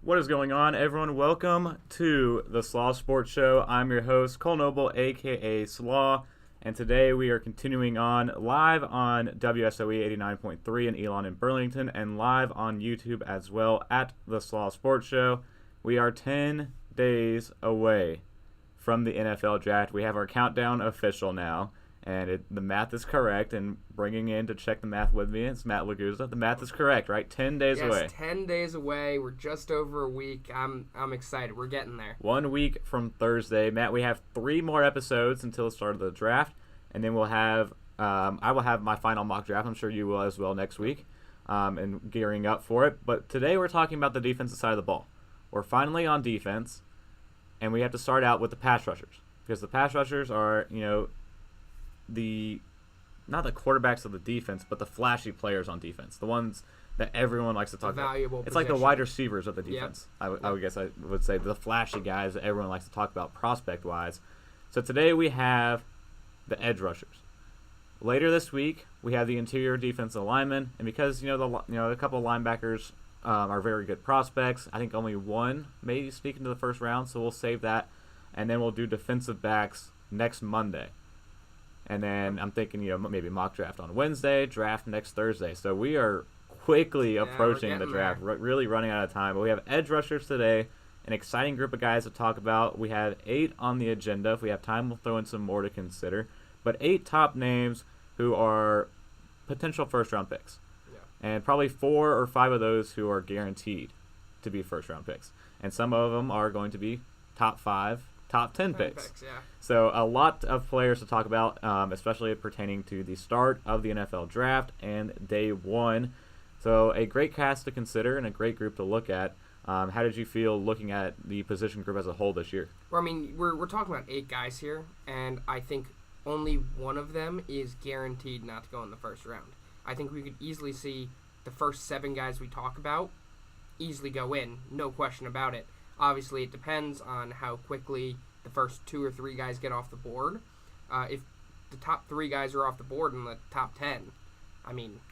What is going on, everyone? Welcome to the Slaw Sports Show. I'm your host, Cole Noble, a.k.a. Slaw, and today we are continuing on live on WSOE 89.3 in Elon and Burlington, and live on YouTube as well at the Slaw Sports Show. We are 10 days away from the NFL Draft. We have our countdown official now, and the math is correct, and bringing in to check the math with me is Matt Laguza. The math is correct, right? 10 days away. Yes, 10 days away. We're just over a week. I'm excited. We're getting there. 1 week from Thursday. Matt, we have 3 more episodes until the start of the draft, and then we'll have I will have my final mock draft. I'm sure you will as well next week, and gearing up for it. But today we're talking about the defensive side of the ball. We're finally on defense, and we have to start out with the pass rushers, because the pass rushers are, not the quarterbacks of the defense, but the flashy players on defense, the ones that everyone likes to talk about. It's like the wide receivers of the defense. Yep. I would say the flashy guys that everyone likes to talk about prospect-wise. So today we have the edge rushers. Later this week we have the interior defensive linemen, and because a couple of linebackers are very good prospects. I think only one may sneak into the first round, so we'll save that, and then we'll do defensive backs next Monday. And then I'm thinking, maybe mock draft on Wednesday, draft next Thursday. So we are quickly approaching the draft, really running out of time. But we have edge rushers today, an exciting group of guys to talk about. We have 8 on the agenda. If we have time, we'll throw in some more to consider. But 8 top names who are potential first-round picks. Yeah. And probably 4 or 5 of those who are guaranteed to be first-round picks. And some of them are going to be top 5, top 10 picks. Yeah. So a lot of players to talk about, especially pertaining to the start of the NFL Draft and day 1. So a great cast to consider and a great group to look at. How did you feel looking at the position group as a whole this year? Well, we're talking about 8 guys here, and I think only one of them is guaranteed not to go in the first round. I think we could easily see the first 7 guys we talk about easily go in, no question about it. Obviously, it depends on how quickly the first 2 or 3 guys get off the board. If the top 3 guys are off the board in the top 10,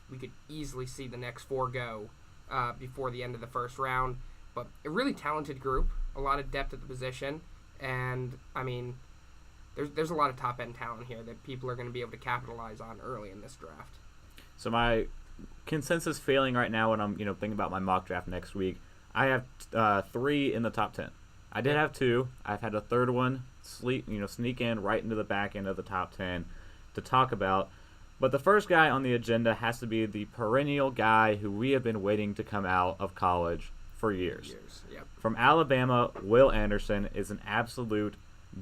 we could easily see the next 4 go before the end of the first round. But a really talented group, a lot of depth at the position, and, there's a lot of top-end talent here that people are going to be able to capitalize on early in this draft. So my consensus feeling right now when I'm, thinking about my mock draft next week, I have 3 in the top 10. I did have 2. I've had a third one sneak in right into the back end of the top 10 to talk about. But the first guy on the agenda has to be the perennial guy who we have been waiting to come out of college for years. Yep. From Alabama, Will Anderson is an absolute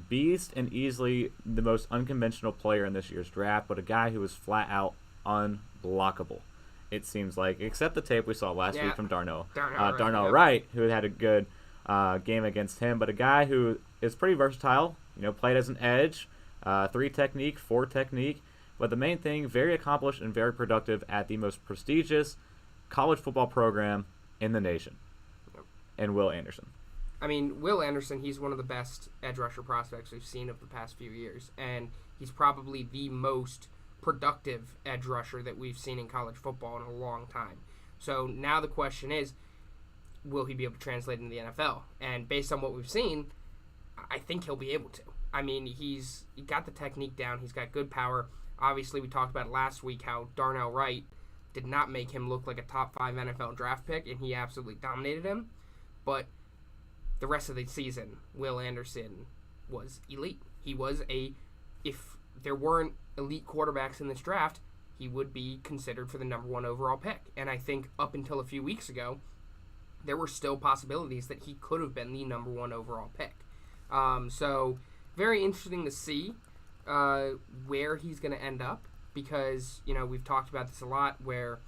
beast and easily the most unconventional player in this year's draft, but a guy who is flat out unblockable. It seems like, except the tape we saw last week from Darnell Wright, who had a good game against him, but a guy who is pretty versatile, played as an edge, 3 technique, 4 technique, but the main thing, very accomplished and very productive at the most prestigious college football program in the nation. And Will Anderson. Will Anderson, he's one of the best edge rusher prospects we've seen of the past few years, and he's probably the most productive edge rusher that we've seen in college football in a long time. So now the question is, will he be able to translate into the NFL? And based on what we've seen, I think he'll be able to. He got the technique down. He's got good power. Obviously, we talked about last week how Darnell Wright did not make him look like a top 5 NFL draft pick, and he absolutely dominated him. But the rest of the season, Will Anderson was elite. He was if there weren't elite quarterbacks in this draft, he would be considered for the number 1 overall pick. And I think up until a few weeks ago, there were still possibilities that he could have been the number 1 overall pick. So very interesting to see where he's going to end up, because, we've talked about this a lot, where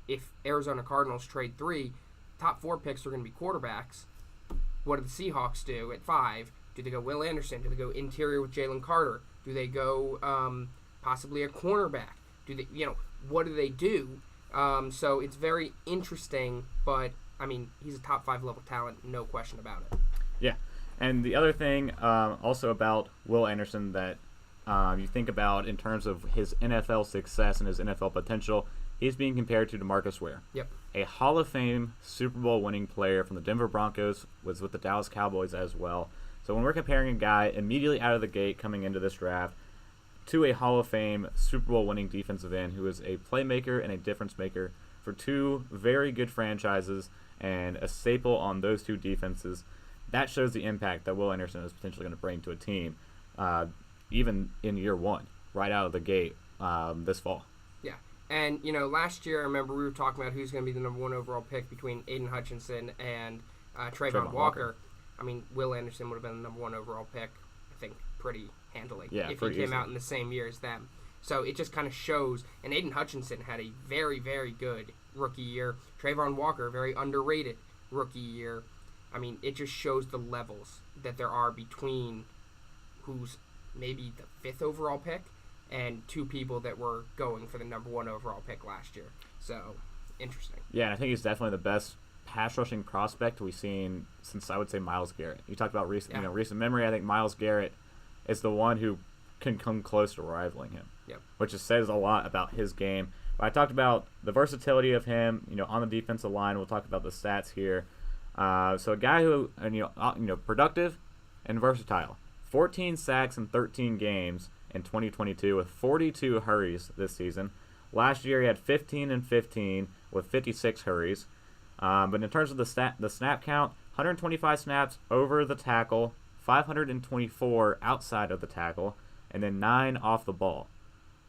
if Arizona Cardinals trade 3, top 4 picks are going to be quarterbacks. What do the Seahawks do at 5? Do they go Will Anderson? Do they go interior with Jalen Carter? Do they go possibly a cornerback? Do they, what do they do? So it's very interesting, but he's a top 5 level talent, no question about it. Yeah, and the other thing also about Will Anderson that you think about in terms of his NFL success and his NFL potential, he's being compared to DeMarcus Ware. Yep. A Hall of Fame Super Bowl winning player from the Denver Broncos, was with the Dallas Cowboys as well. So when we're comparing a guy immediately out of the gate coming into this draft to a Hall of Fame Super Bowl winning defensive end who is a playmaker and a difference maker for two very good franchises and a staple on those two defenses, that shows the impact that Will Anderson is potentially going to bring to a team, even in year one, right out of the gate this fall. Yeah. And, last year, I remember we were talking about who's going to be the number 1 overall pick between Aiden Hutchinson and Trayvon Walker. I mean, Will Anderson would have been the number 1 overall pick, I think, pretty handily if he came out in the same year as them. So it just kind of shows. And Aiden Hutchinson had a very, very good rookie year. Trayvon Walker, very underrated rookie year. I mean, it just shows the levels that there are between who's maybe the 5th overall pick and two people that were going for the number 1 overall pick last year. So, interesting. Yeah, and I think he's definitely the best pass rushing prospect we've seen since, I would say, Myles Garrett. You talked about recent memory. I think Myles Garrett is the one who can come close to rivaling him, which just says a lot about his game. But I talked about the versatility of him, on the defensive line. We'll talk about the stats here. So a guy who, productive and versatile. 14 sacks in 13 games in 2022 with 42 hurries this season. Last year he had 15 and 15 with 56 hurries. But in terms of the snap count, 125 snaps over the tackle, 524 outside of the tackle, and then 9 off the ball.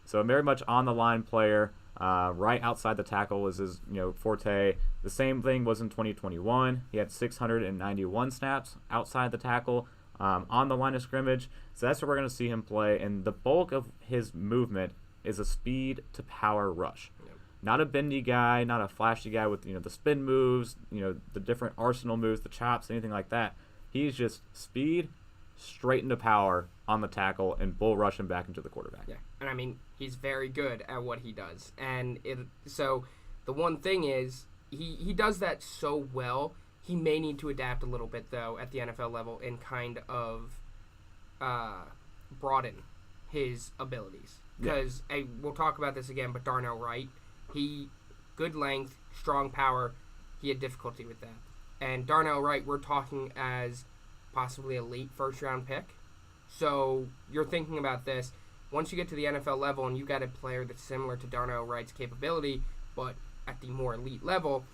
So a very much on the line player. Right outside the tackle was his forte. The same thing was in 2021. He had 691 snaps outside the tackle, on the line of scrimmage. So that's where we're going to see him play. And the bulk of his movement is a speed to power rush. Yep. Not a bendy guy, not a flashy guy with the spin moves, the different arsenal moves, the chops, anything like that. He's just speed, straight into power on the tackle, and bull rush him back into the quarterback. Yeah, and I mean, he's very good at what he does. And so the one thing is, he does that so well. He may need to adapt a little bit, though, at the NFL level and kind of broaden his abilities. Because we'll talk about this again, but Darnell Wright, good length, strong power, he had difficulty with that. And Darnell Wright, we're talking as possibly a late first-round pick. So you're thinking about this. Once you get to the NFL level and you got a player that's similar to Darnell Wright's capability, but at the more elite level,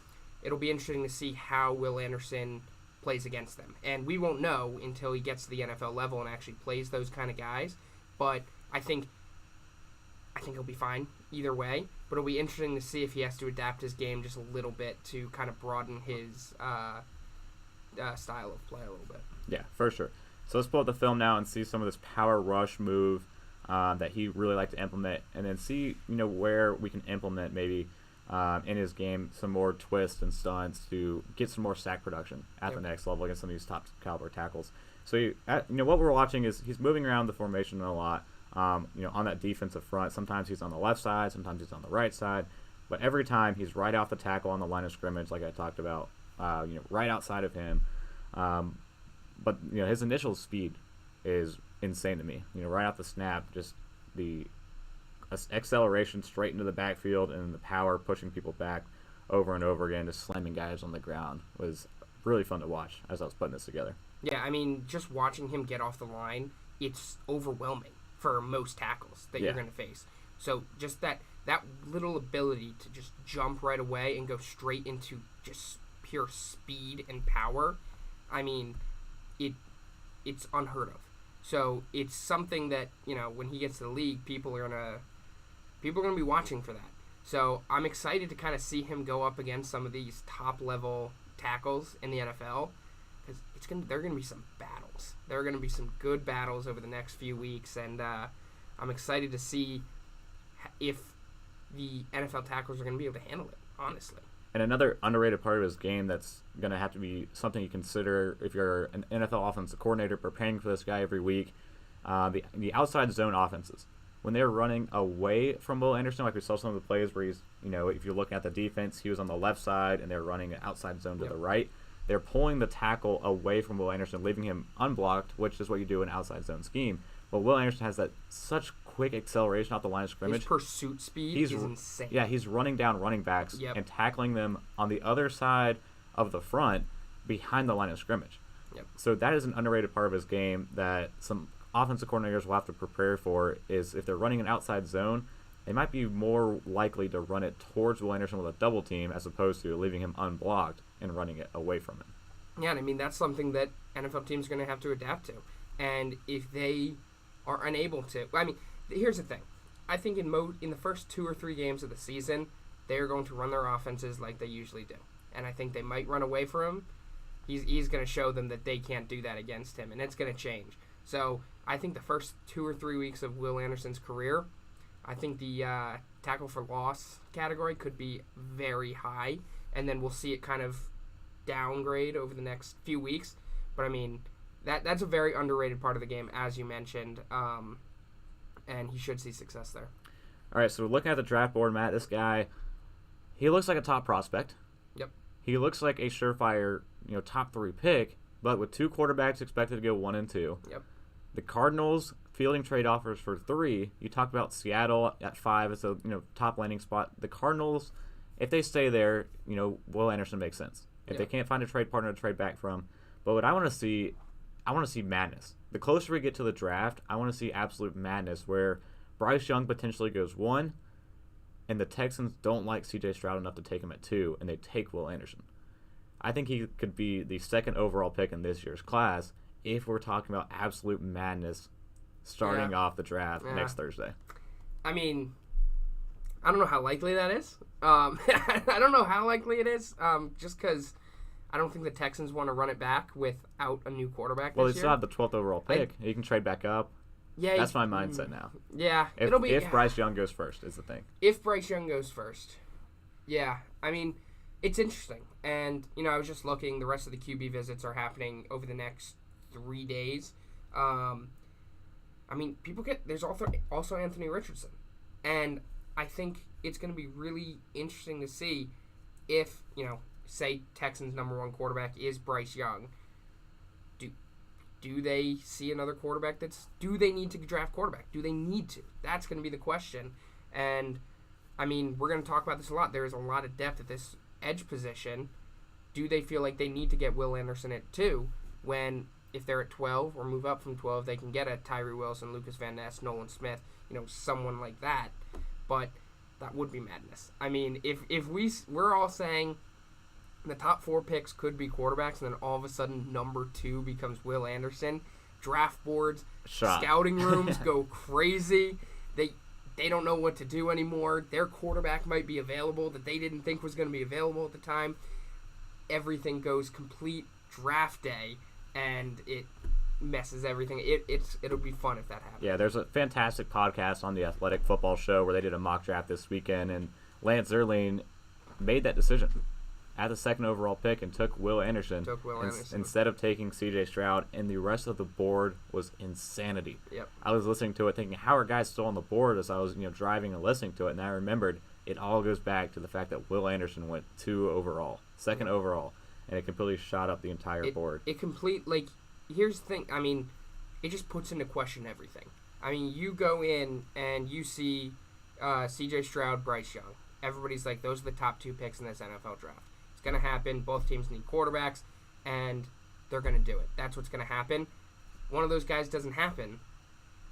it'll be interesting to see how Will Anderson plays against them. And we won't know until he gets to the NFL level and actually plays those kind of guys. But I think he'll be fine either way. But it'll be interesting to see if he has to adapt his game just a little bit to kind of broaden his style of play a little bit. Yeah, for sure. So let's pull up the film now and see some of this power rush move that he really liked to implement, and then see where we can implement maybe in his game some more twists and stunts to get some more sack production at the next level against some of these top caliber tackles. So what we're watching is he's moving around the formation a lot. On that defensive front, sometimes he's on the left side, sometimes he's on the right side, but every time he's right off the tackle on the line of scrimmage, like I talked about, right outside of him. But his initial speed is insane to me. Right off the snap, just the acceleration straight into the backfield and the power pushing people back over and over again, just slamming guys on the ground was really fun to watch as I was putting this together. Yeah, I mean, just watching him get off the line, it's overwhelming for most tackles that you're going to face. So just that little ability to just jump right away and go straight into just pure speed and power, I mean, it's unheard of. So it's something that, when he gets to the league, people are gonna be watching for that. So I'm excited to kind of see him go up against some of these top level tackles in the NFL, because there are gonna be some battles. There are gonna be some good battles over the next few weeks, and I'm excited to see if the NFL tackles are gonna be able to handle it, honestly. And another underrated part of his game that's going to have to be something you consider if you're an NFL offensive coordinator preparing for this guy every week, the outside zone offenses. When they're running away from Will Anderson, like we saw some of the plays where he's, if you're looking at the defense, he was on the left side and they're running an outside zone to the right. They're pulling the tackle away from Will Anderson, leaving him unblocked, which is what you do in an outside zone scheme. But Will Anderson has that such quick acceleration off the line of scrimmage. His pursuit speed is insane. Yeah, he's running down running backs and tackling them on the other side of the front behind the line of scrimmage. Yep. So that is an underrated part of his game that some offensive coordinators will have to prepare for, is if they're running an outside zone, they might be more likely to run it towards Will Anderson with a double team as opposed to leaving him unblocked and running it away from him. Yeah, and I mean, that's something that NFL teams are going to have to adapt to. And if they are unable to, I mean, here's the thing. I think in the first 2 or 3 games of the season, they're going to run their offenses like they usually do. And I think they might run away from him. He's going to show them that they can't do that against him, and it's going to change. So I think the first 2 or 3 weeks of Will Anderson's career, I think the tackle for loss category could be very high, and then we'll see it kind of downgrade over the next few weeks. But I mean, that's a very underrated part of the game, as you mentioned, and he should see success there. All right, so looking at the draft board, Matt, this guy, he looks like a top prospect. Yep. He looks like a surefire, top 3 pick, but with 2 quarterbacks expected to go 1 and 2. Yep. The Cardinals fielding trade offers for 3. You talked about Seattle at 5 as a top landing spot. The Cardinals, if they stay there, Will Anderson makes sense. If they can't find a trade partner to trade back from, but what I want to see madness. The closer we get to the draft, I want to see absolute madness where Bryce Young potentially goes 1, and the Texans don't like C.J. Stroud enough to take him at 2, and they take Will Anderson. I think he could be the 2nd overall pick in this year's class if we're talking about absolute madness starting off the draft next Thursday. I mean, I don't know how likely that is. I don't know how likely it is, just because I don't think the Texans want to run it back without a new quarterback this year. Well, they still have the 12th overall pick. You can trade back up. Yeah, that's my mindset now. Yeah, if Bryce Young goes first is the thing. If Bryce Young goes first, yeah. I mean, it's interesting. And, I was just looking. The rest of the QB visits are happening over the next 3 days. I mean, there's also Anthony Richardson. And I think it's going to be really interesting to see if, say Texans' number 1 quarterback is Bryce Young. Do they see another quarterback do they need to draft quarterback? Do they need to? That's going to be the question. And, I mean, we're going to talk about this a lot. There is a lot of depth at this edge position. Do they feel like they need to get Will Anderson at 2 when, if they're at 12 or move up from 12, they can get a Tyree Wilson, Lukas Van Ness, Nolan Smith, someone like that. But that would be madness. I mean, if we're all saying the top 4 picks could be quarterbacks, and then all of a sudden number 2 becomes Will Anderson, draft boards, scouting rooms go crazy. They don't know what to do anymore. Their quarterback might be available that they didn't think was going to be available at the time. Everything goes complete draft day, and it messes everything. It'll be fun if that happens. Yeah, there's a fantastic podcast on the Athletic Football Show where they did a mock draft this weekend, and Lance Zierlein made that decision at the 2nd overall pick and took Will Anderson instead of taking C.J. Stroud, and the rest of the board was insanity. Yep. I was listening to it thinking, how are guys still on the board as I was driving and listening to it, and I remembered it all goes back to the fact that Will Anderson went 2 overall, 2nd overall, and it completely shot up the entire board. Here's the thing. I mean, it just puts into question everything. I mean, you go in and you see C.J. Stroud, Bryce Young. Everybody's like, those are the top 2 picks in this NFL draft. It's going to happen. Both teams need quarterbacks, and they're going to do it. That's what's going to happen. One of those guys doesn't happen.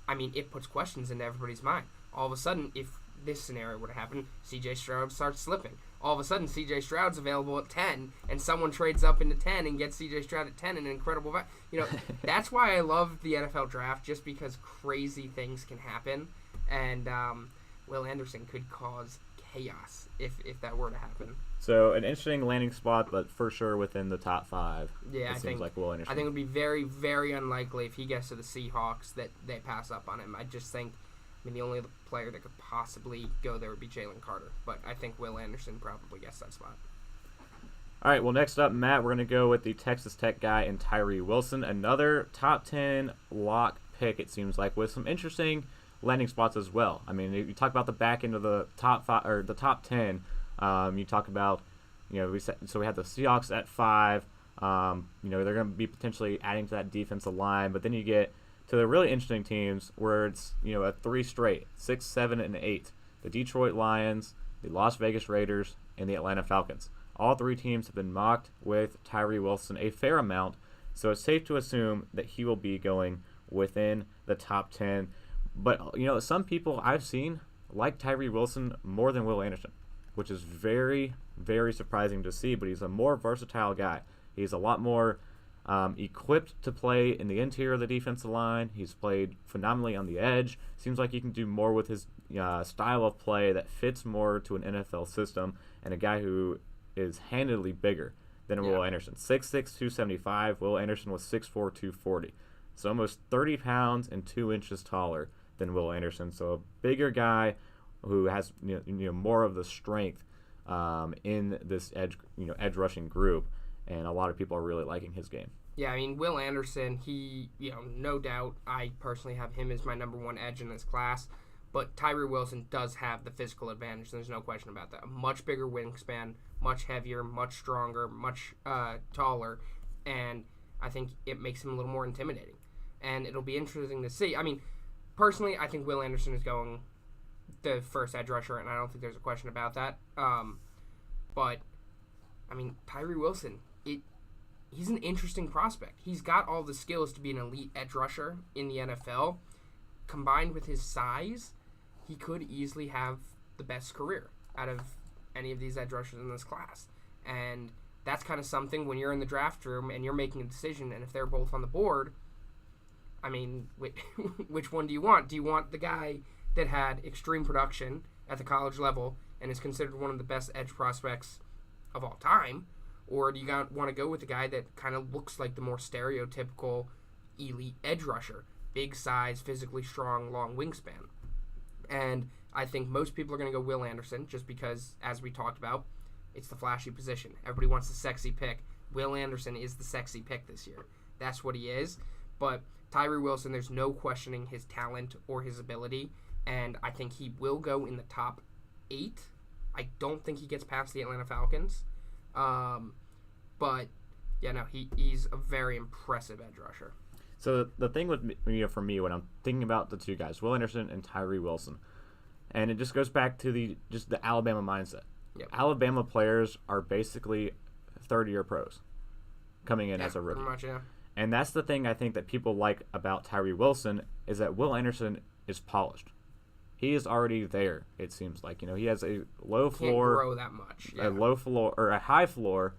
I mean, it puts questions into everybody's mind. All of a sudden, if this scenario were to happen, C.J. Stroud starts slipping. All of a sudden, C.J. Stroud's available at 10, and someone trades up into 10 and gets C.J. Stroud at 10 in an incredible value. That's why I love the NFL draft, just because crazy things can happen, and Will Anderson could cause chaos if that were to happen. So an interesting landing spot, but for sure within the top 5. Yeah, I think like Will Anderson. I think it would be very, very unlikely if he gets to the Seahawks that they pass up on him. I just think, the only player that could possibly go there would be Jalen Carter, but I think Will Anderson probably gets that spot. All right, well, next up, Matt, we're going to go with the Texas Tech guy in Tyree Wilson, another top 10 lock pick, it seems like, with some interesting landing spots as well. I mean, you talk about the back end of the top 5 or the top 10. You talk about, we had the Seahawks at 5. They're going to be potentially adding to that defensive line, but then you get to the really interesting teams where it's, a 3 straight, 6, 7, and 8. The Detroit Lions, the Las Vegas Raiders, and the Atlanta Falcons. All 3 teams have been mocked with Tyree Wilson a fair amount, so it's safe to assume that he will be going within the top 10. But, some people I've seen like Tyree Wilson more than Will Anderson, which is very, very surprising to see, but he's a more versatile guy. He's a lot more equipped to play in the interior of the defensive line. He's played phenomenally on the edge. Seems like he can do more with his style of play that fits more to an NFL system, and a guy who is handedly bigger than Will Anderson. 6'6", 275. Will Anderson was 6'4", 240. So almost 30 pounds and 2 inches taller than Will Anderson. So a bigger guy who has more of the strength in this edge rushing group, and a lot of people are really liking his game. Yeah, I mean, Will Anderson, he, no doubt, I personally have him as my number 1 edge in this class, but Tyree Wilson does have the physical advantage. There's no question about that. A much bigger wingspan, much heavier, much stronger, much taller, and I think it makes him a little more intimidating. And it'll be interesting to see. I mean, personally, I think Will Anderson is going the first edge rusher, and I don't think there's a question about that. But, I mean, Tyree Wilson, he's an interesting prospect. He's got all the skills to be an elite edge rusher in the NFL. Combined with his size, he could easily have the best career out of any of these edge rushers in this class. And that's kind of something when you're in the draft room and you're making a decision, and if they're both on the board, I mean, which one do you want? Do you want the guy that had extreme production at the college level and is considered one of the best edge prospects of all time? Or do you want to go with the guy that kind of looks like the more stereotypical elite edge rusher? Big size, physically strong, long wingspan. And I think most people are going to go Will Anderson just because, as we talked about, it's the flashy position. Everybody wants the sexy pick. Will Anderson is the sexy pick this year. That's what he is. But Tyree Wilson, there's no questioning his talent or his ability, and I think he will go in the top 8. I don't think he gets past the Atlanta Falcons. But, he's a very impressive edge rusher. So the thing with for me when I'm thinking about the 2 guys, Will Anderson and Tyree Wilson, and it just goes back to the Alabama mindset. Yep. Alabama players are basically third-year pros coming in as a rookie. Pretty much, yeah. And that's the thing I think that people like about Tyree Wilson is that Will Anderson is polished. He is already there, it seems like. He has a low floor. Can't grow that much. Yeah. A low floor, or a high floor,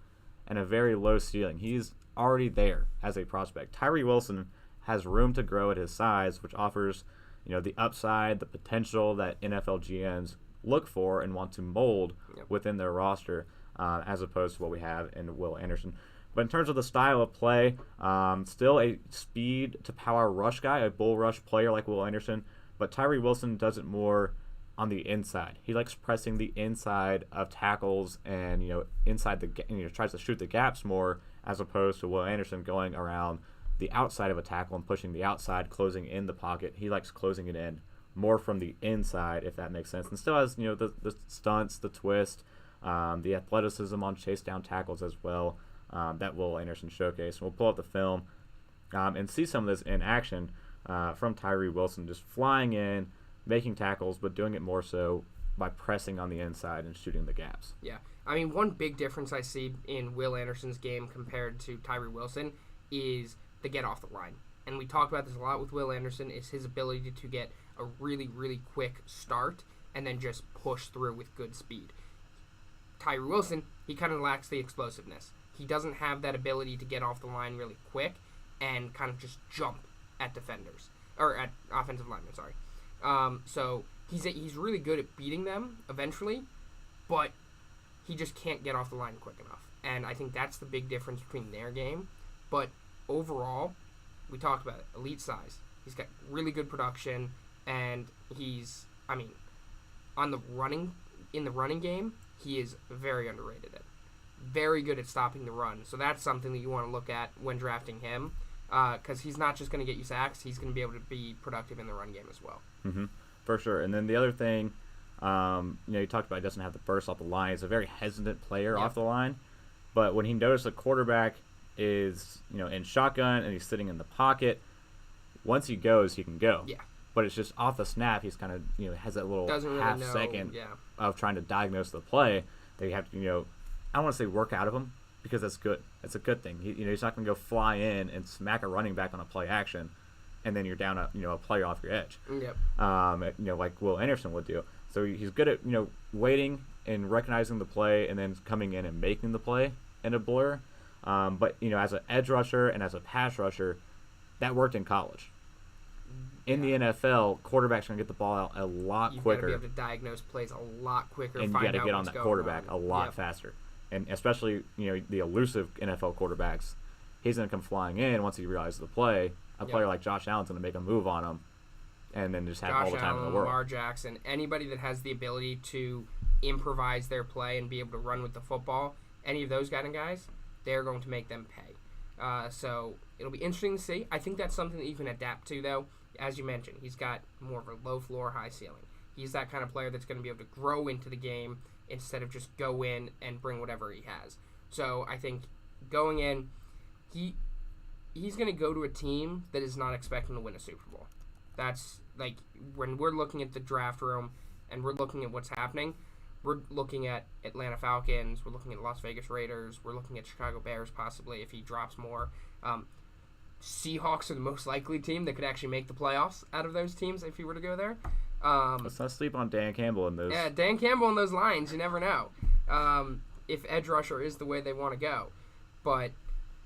and a very low ceiling. He's already there as a prospect. Tyree Wilson has room to grow at his size, which offers, the upside, the potential that NFL GMs look for and want to mold within their roster, as opposed to what we have in Will Anderson. But in terms of the style of play, still a speed to power rush guy, a bull rush player like Will Anderson. But Tyree Wilson does it more on the inside. He likes pressing the inside of tackles and, inside tries to shoot the gaps more, as opposed to Will Anderson going around the outside of a tackle and pushing the outside, closing in the pocket. He likes closing it in more from the inside, if that makes sense. And still has, the stunts, the twist, the athleticism on chase down tackles as well. That Will Anderson showcase. We'll pull up the film and see some of this in action from Tyree Wilson, just flying in, making tackles, but doing it more so by pressing on the inside and shooting the gaps. Yeah. I mean, one big difference I see in Will Anderson's game compared to Tyree Wilson is the get off the line. And we talk about this a lot with Will Anderson, is his ability to get a really, really quick start and then just push through with good speed. Tyree Wilson, he kind of lacks the explosiveness. He doesn't have that ability to get off the line really quick and kind of just jump at defenders, or at offensive linemen, sorry. So he's really good at beating them eventually, but he just can't get off the line quick enough. And I think that's the big difference between their game. But overall, we talked about it, elite size. He's got really good production, and in the running game, he is very underrated at. Very good at stopping the run. So that's something that you want to look at when drafting him, because he's not just going to get you sacks, he's going to be able to be productive in the run game as well. Mm-hmm. For sure. And then the other thing, you talked about he doesn't have the burst off the line. He's a very hesitant player off the line. But when he notices a quarterback is, in shotgun and he's sitting in the pocket, once he goes, he can go. Yeah. But it's just off the snap, he's kind of, has that little half second yeah. of trying to diagnose the play that you have to, I don't want to say work out of him because that's good. It's a good thing. He's not going to go fly in and smack a running back on a play action, and then you're down a player off your edge. Yep. Like Will Anderson would do. So he's good at waiting and recognizing the play and then coming in and making the play in a blur. But as an edge rusher and as a pass rusher, that worked in college. In the NFL, quarterbacks are going to get the ball out a lot quicker. You've got to be able to diagnose plays a lot quicker. And you got to get on that quarterback a lot faster. And especially, the elusive NFL quarterbacks, he's going to come flying in once he realizes the play. A player like Josh Allen's going to make a move on him and then just have all the time in the world. Lamar Jackson, anybody that has the ability to improvise their play and be able to run with the football, any of those kind of guys, they're going to make them pay. So it'll be interesting to see. I think that's something that you can adapt to, though. As you mentioned, he's got more of a low floor, high ceiling. He's that kind of player that's going to be able to grow into the game instead of just go in and bring whatever he has. So I think going in, he's going to go to a team that is not expecting to win a Super Bowl. That's like when we're looking at the draft room and we're looking at what's happening, we're looking at Atlanta Falcons, we're looking at Las Vegas Raiders, we're looking at Chicago Bears possibly if he drops more. Seahawks are the most likely team that could actually make the playoffs out of those teams if he were to go there. Let's not sleep on Dan Campbell in those. Yeah, Dan Campbell in those lines, you never know. If edge rusher is the way they want to go. But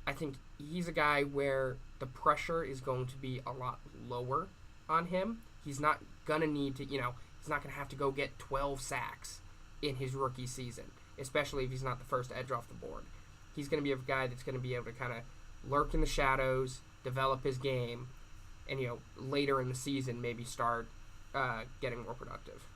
I think he's a guy where the pressure is going to be a lot lower on him. He's not going to need to, he's not going to have to go get 12 sacks in his rookie season, especially if he's not the first edge off the board. He's going to be a guy that's going to be able to kind of lurk in the shadows, develop his game, and later in the season maybe start getting more productive.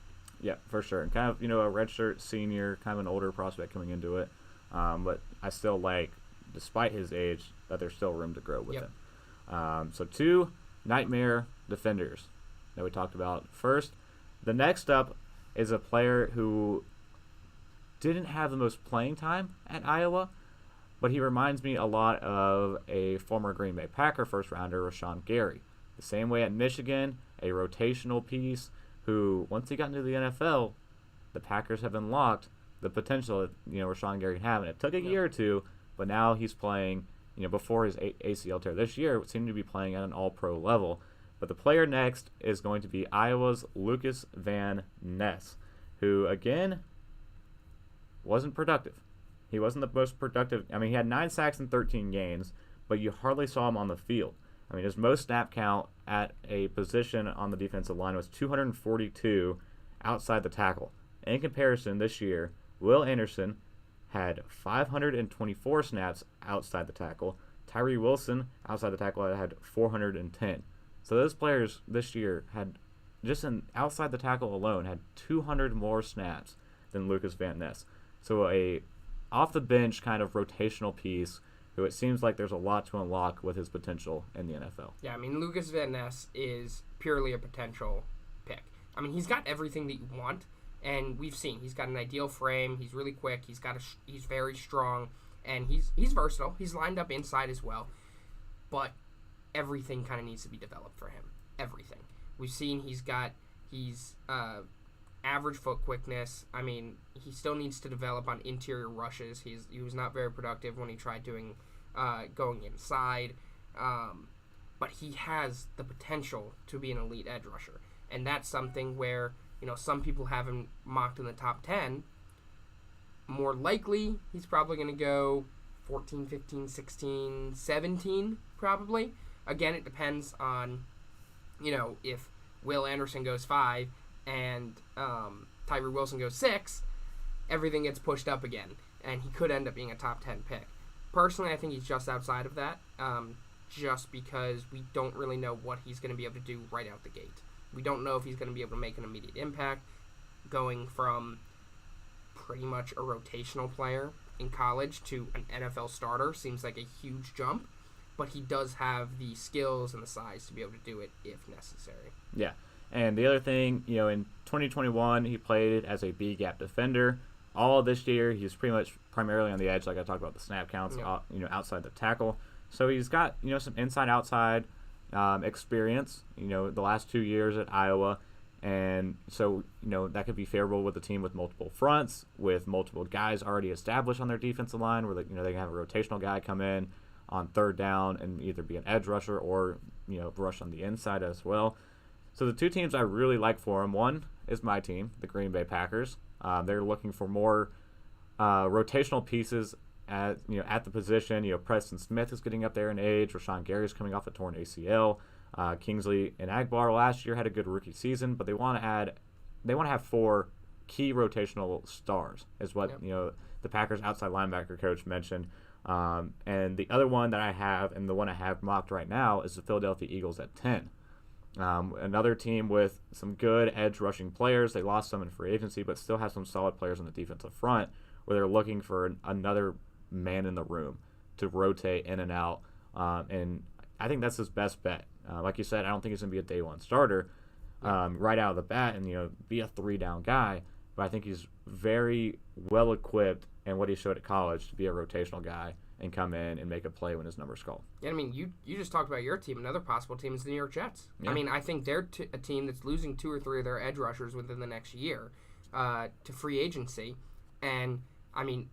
Yeah, for sure. And kind of a redshirt senior, kind of an older prospect coming into it, but I still like, despite his age, that there's still room to grow with him. So 2 nightmare defenders that we talked about. First, the next up is a player who didn't have the most playing time at Iowa, but he reminds me a lot of a former Green Bay Packer first-rounder, Rashawn Gary. The same way at Michigan, a rotational piece who, once he got into the NFL, the Packers have unlocked the potential that, Rashawn Gary had. And it took a year or two, but now he's playing, before his ACL tear this year, seemed to be playing at an all-pro level. But the player next is going to be Iowa's Lukas Van Ness, who, again, wasn't productive. He wasn't the most productive. I mean, he had 9 sacks in 13 games, but you hardly saw him on the field. I mean, his most snap count at a position on the defensive line was 242 outside the tackle. In comparison, this year, Will Anderson had 524 snaps outside the tackle. Tyree Wilson, outside the tackle, had 410. So those players this year had, just outside the tackle alone, had 200 more snaps than Lukas Van Ness. So a off-the-bench kind of rotational piece who it seems like there's a lot to unlock with his potential in the NFL. Yeah, I mean, Lukas Van Ness is purely a potential pick. I mean, he's got everything that you want, and we've seen he's got an ideal frame. He's really quick. He's very strong, and he's versatile. He's lined up inside as well, but everything kind of needs to be developed for him. Everything. We've seen he's average foot quickness. I mean, he still needs to develop on interior rushes. He was not very productive when he tried going inside, but he has the potential to be an elite edge rusher, and that's something where some people have him mocked in the top 10. More likely, he's probably going to go 14, 15, 16, 17, probably. Again, it depends on, if Will Anderson goes 5 and Tyree Wilson goes 6, everything gets pushed up again, and he could end up being a top 10 pick. Personally, I think he's just outside of that, just because we don't really know what he's going to be able to do right out the gate. We don't know if he's going to be able to make an immediate impact, going from pretty much a rotational player in college to an NFL starter seems like a huge jump, but he does have the skills and the size to be able to do it if necessary. Yeah. And the other thing, in 2021, he played as a B-gap defender. All of this year, he's primarily on the edge, like I talked about the snap counts, outside the tackle. So he's got, some inside-outside experience, the last 2 years at Iowa. And so, that could be favorable with a team with multiple fronts, with multiple guys already established on their defensive line, where they can have a rotational guy come in on third down and either be an edge rusher or, rush on the inside as well. So the two teams I really like for them, one is my team, the Green Bay Packers. They're looking for more rotational pieces at the position. Preston Smith is getting up there in age. Rashawn Gary's coming off a torn ACL. Kingsley and Agbar last year had a good rookie season, but they want to have 4 key rotational stars, is what the Packers outside linebacker coach mentioned. And the other one that I have, and the one I have mocked right now, is the Philadelphia Eagles at 10. Another team with some good edge rushing players. They lost some in free agency, but still have some solid players on the defensive front, where they're looking for another man in the room to rotate in and out. And I think that's his best bet. Like you said, I don't think he's going to be a day one starter right out of the bat and be a 3-down guy. But I think he's very well equipped in what he showed at college to be a rotational guy and come in and make a play when his number's called. Yeah, I mean, you just talked about your team. Another possible team is the New York Jets. Yeah. I mean, I think they're a team that's losing 2 or 3 of their edge rushers within the next year to free agency. And, I mean,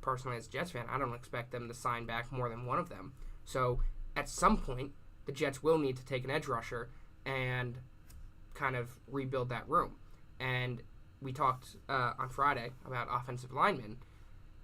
personally as a Jets fan, I don't expect them to sign back more than one of them. So, at some point, the Jets will need to take an edge rusher and kind of rebuild that room. And we talked on Friday about offensive linemen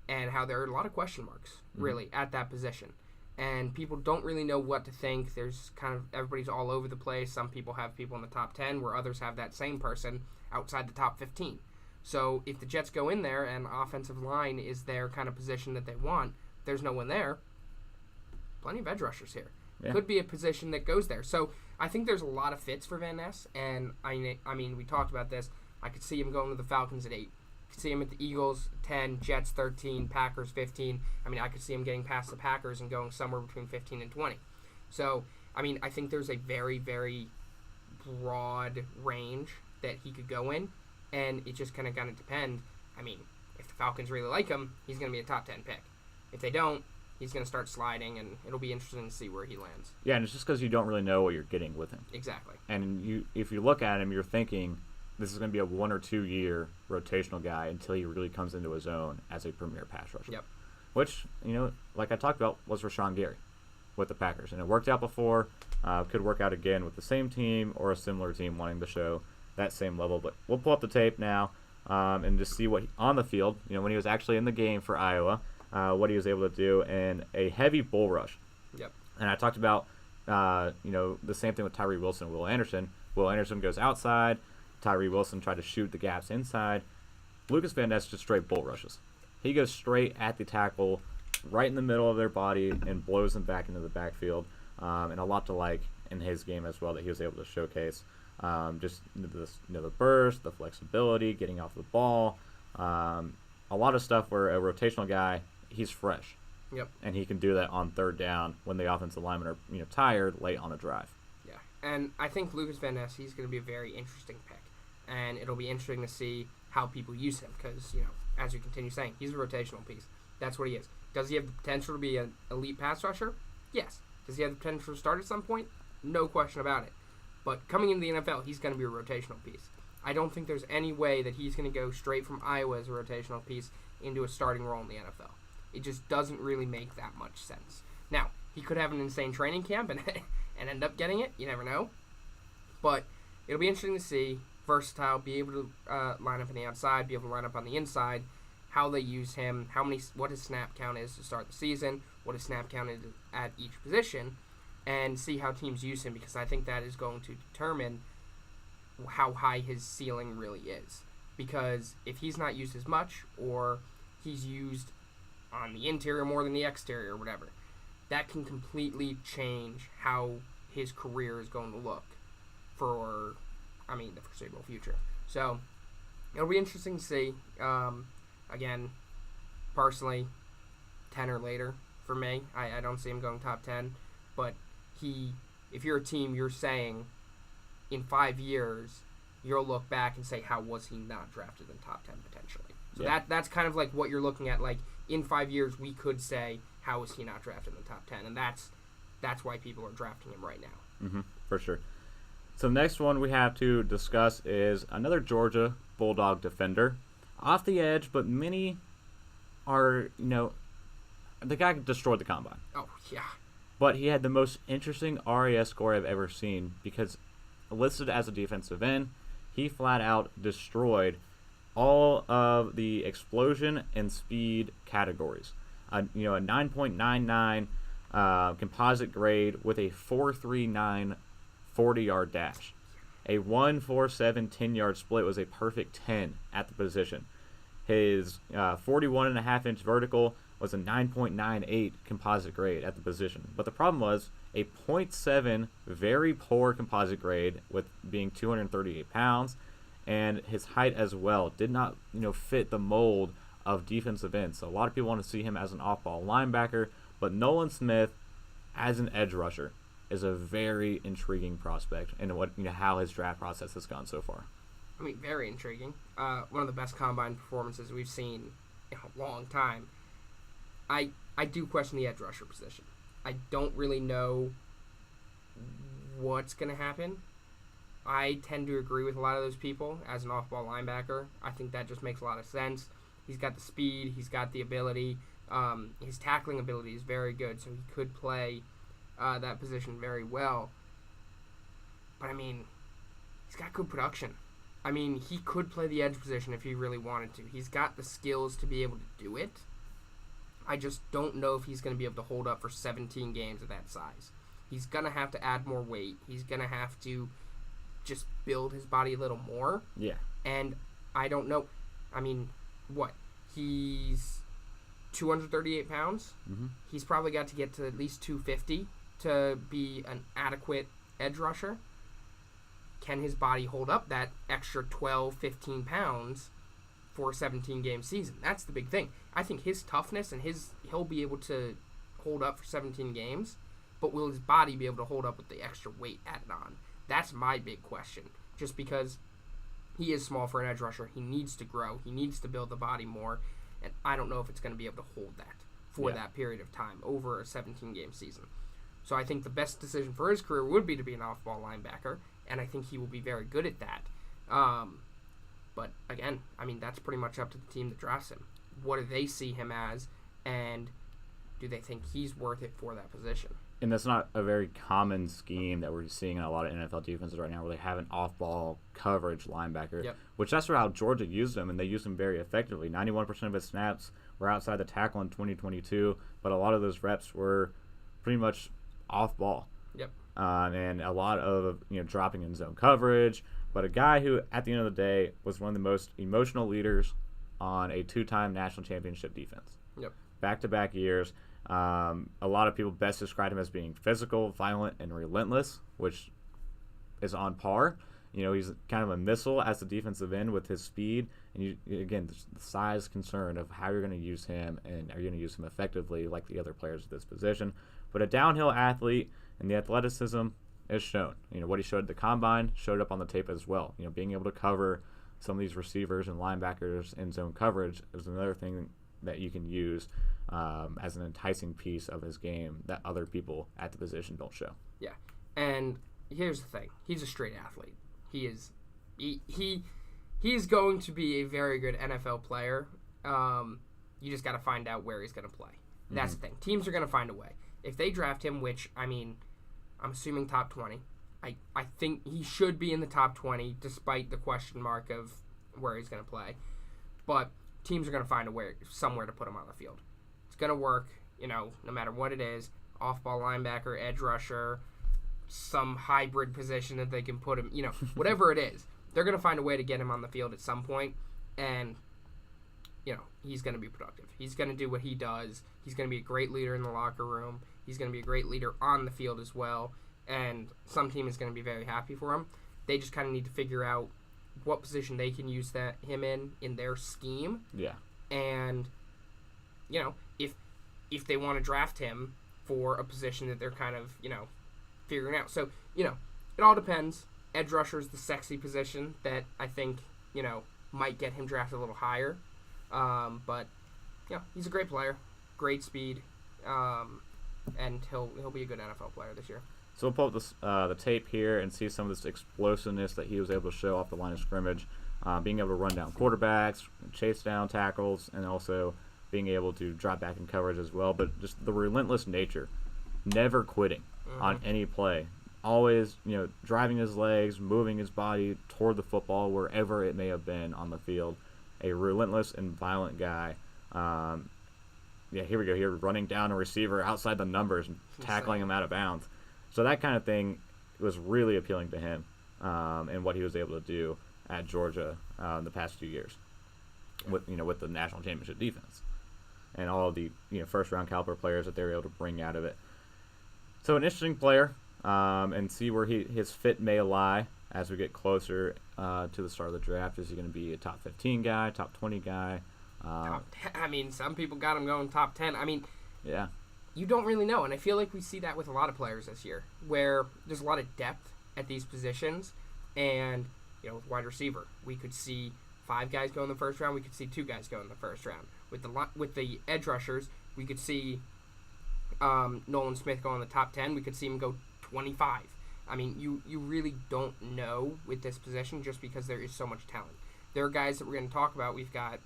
and how there are a lot of question marks, really, at that position. And people don't really know what to think. There's kind of, everybody's all over the place. Some people have people in the top 10, where others have that same person outside the top 15. So if the Jets go in there and offensive line is their kind of position that they want, there's no one there, plenty of edge rushers here. Yeah. Could be a position that goes there. So I think there's a lot of fits for Van Ness. And, I mean, we talked about this. I could see him going to the Falcons at 8. I could see him at the Eagles 10, Jets 13, Packers 15. I mean, I could see him getting past the Packers and going somewhere between 15 and 20. So, I mean, I think there's a very, very broad range that he could go in, and it just kind of got to depend. I mean, if the Falcons really like him, he's going to be a top 10 pick. If they don't, he's going to start sliding, and it'll be interesting to see where he lands. Yeah, and it's just because you don't really know what you're getting with him. Exactly. And if you look at him, you're thinking, this is going to be a 1 or 2 year rotational guy until he really comes into his own as a premier pass rusher. Yep. Which, like I talked about, was Rashawn Gary with the Packers. And it worked out before. Could work out again with the same team or a similar team wanting to show that same level. But we'll pull up the tape now and just see what on the field, when he was actually in the game for Iowa, what he was able to do in a heavy bull rush. Yep. And I talked about, the same thing with Tyree Wilson and Will Anderson. Will Anderson goes outside. Tyree Wilson tried to shoot the gaps inside. Lukas Van Ness just straight bull rushes. He goes straight at the tackle, right in the middle of their body, and blows them back into the backfield. And a lot to like in his game as well that he was able to showcase. Just the burst, the flexibility, getting off the ball. A lot of stuff where a rotational guy, he's fresh. Yep. And he can do that on third down when the offensive linemen are tired late on a drive. Yeah. And I think Lukas Van Ness, he's going to be a very interesting pick. And it'll be interesting to see how people use him because, as you continue saying, he's a rotational piece. That's what he is. Does he have the potential to be an elite pass rusher? Yes. Does he have the potential to start at some point? No question about it. But coming into the NFL, he's going to be a rotational piece. I don't think there's any way that he's going to go straight from Iowa as a rotational piece into a starting role in the NFL. It just doesn't really make that much sense. Now, he could have an insane training camp and end up getting it. You never know. But it'll be interesting to see. Versatile, be able to line up on the outside, be able to line up on the inside, how they use him, what his snap count is to start the season, what his snap count is at each position, and see how teams use him because I think that is going to determine how high his ceiling really is. Because if he's not used as much or he's used on the interior more than the exterior or whatever, that can completely change how his career is going to look for the foreseeable future. So, it'll be interesting to see. Again, personally, 10 or later for me. I don't see him going top 10. But if you're a team, you're saying in 5 years, you'll look back and say, how was he not drafted in top 10 potentially? So that's kind of like what you're looking at. Like, in 5 years, we could say, how was he not drafted in the top 10? And that's why people are drafting him right now. For sure. So the next one we have to discuss is another Georgia Bulldog defender. Off the edge, but many are, the guy destroyed the combine. Oh, yeah. But he had the most interesting RAS score I've ever seen because listed as a defensive end, he flat out destroyed all of the explosion and speed categories. A 9.99 composite grade with a 4.39 40-yard dash. A 1.47 10-yard split was a perfect 10 at the position. His 41.5-inch vertical was a 9.98 composite grade at the position. But the problem was a 0.7 very poor composite grade with being 238 pounds, and his height as well did not fit the mold of defensive ends. So a lot of people want to see him as an off-ball linebacker, but Nolan Smith as an edge rusher is a very intriguing prospect in how his draft process has gone so far. I mean, very intriguing. One of the best combine performances we've seen in a long time. I do question the edge rusher position. I don't really know what's going to happen. I tend to agree with a lot of those people as an off-ball linebacker. I think that just makes a lot of sense. He's got the speed. He's got the ability. His tackling ability is very good, so he could play that position very well. But, I mean, he's got good production. I mean, he could play the edge position if he really wanted to. He's got the skills to be able to do it. I just don't know if he's going to be able to hold up for 17 games at that size. He's going to have to add more weight. He's going to have to just build his body a little more. Yeah. And I don't know. I mean, what? He's 238 pounds. Mm-hmm. He's probably got to get to at least 250 to be an adequate edge rusher. Can his body hold up that extra 12, 15 pounds for a 17-game season? That's the big thing. I think his toughness and he'll be able to hold up for 17 games, but will his body be able to hold up with the extra weight added on? That's my big question. Just because he is small for an edge rusher, he needs to grow. He needs to build the body more, and I don't know if it's going to be able to hold that for that period of time over a 17-game season. So I think the best decision for his career would be to be an off-ball linebacker, and I think he will be very good at that. But again, I mean, that's pretty much up to the team that drafts him. What do they see him as, and do they think he's worth it for that position? And that's not a very common scheme that we're seeing in a lot of NFL defenses right now, where they have an off-ball coverage linebacker, which that's how Georgia used him, and they used him very effectively. 91% of his snaps were outside the tackle in 2022, but a lot of those reps were pretty much off-ball. Yep. And a lot of dropping in zone coverage, but a guy who, at the end of the day, was one of the most emotional leaders on a two-time national championship defense. Yep. Back-to-back years. A lot of people best describe him as being physical, violent, and relentless, which is on par. He's kind of a missile as a defensive end with his speed. And again, the size concern of how you're going to use him, and are you going to use him effectively like the other players at this position. But a downhill athlete, and the athleticism is shown. What he showed at the combine showed up on the tape as well. Being able to cover some of these receivers and linebackers in zone coverage is another thing that you can use as an enticing piece of his game that other people at the position don't show. Yeah, and here's the thing: he's a straight athlete. He is going to be a very good NFL player. You just got to find out where he's going to play. That's the thing. Teams are going to find a way. If they draft him, which I mean, I'm assuming top 20. I think he should be in the top 20, despite the question mark of where he's going to play. But teams are going to find somewhere to put him on the field. It's going to work, no matter what it is. Off-ball linebacker, edge rusher, some hybrid position that they can put him, whatever it is. They're going to find a way to get him on the field at some point, and, he's going to be productive. He's going to do what he does. He's going to be a great leader in the locker room. He's going to be a great leader on the field as well, and some team is going to be very happy for him. They just kind of need to figure out what position they can use him in their scheme. Yeah. And, if they want to draft him for a position that they're kind of, figuring out. So, it all depends. Edge rusher is the sexy position that I think, might get him drafted a little higher. But, he's a great player, great speed, and he'll be a good NFL player this year. So we'll pull up the tape here and see some of this explosiveness that he was able to show off the line of scrimmage, being able to run down quarterbacks, chase down tackles, and also being able to drop back in coverage as well. But just the relentless nature, never quitting on any play. Always, driving his legs, moving his body toward the football wherever it may have been on the field. A relentless and violent guy. Here we go. Here, running down a receiver outside the numbers and tackling him out of bounds. So that kind of thing was really appealing to him, and what he was able to do at Georgia the past few years, with the national championship defense, and all of the first round caliber players that they were able to bring out of it. So an interesting player, and see where his fit may lie as we get closer to the start of the draft. Is he going to be a top 15 guy, top 20 guy? Top 10. Some people got him going top 10. Yeah. You don't really know, and I feel like we see that with a lot of players this year, where there's a lot of depth at these positions, and with wide receiver, we could see 5 guys go in the first round, we could see 2 guys go in the first round. With the edge rushers, we could see Nolan Smith go in the top 10, we could see him go 25. You really don't know with this position just because there is so much talent. There are guys that we're going to talk about. We've got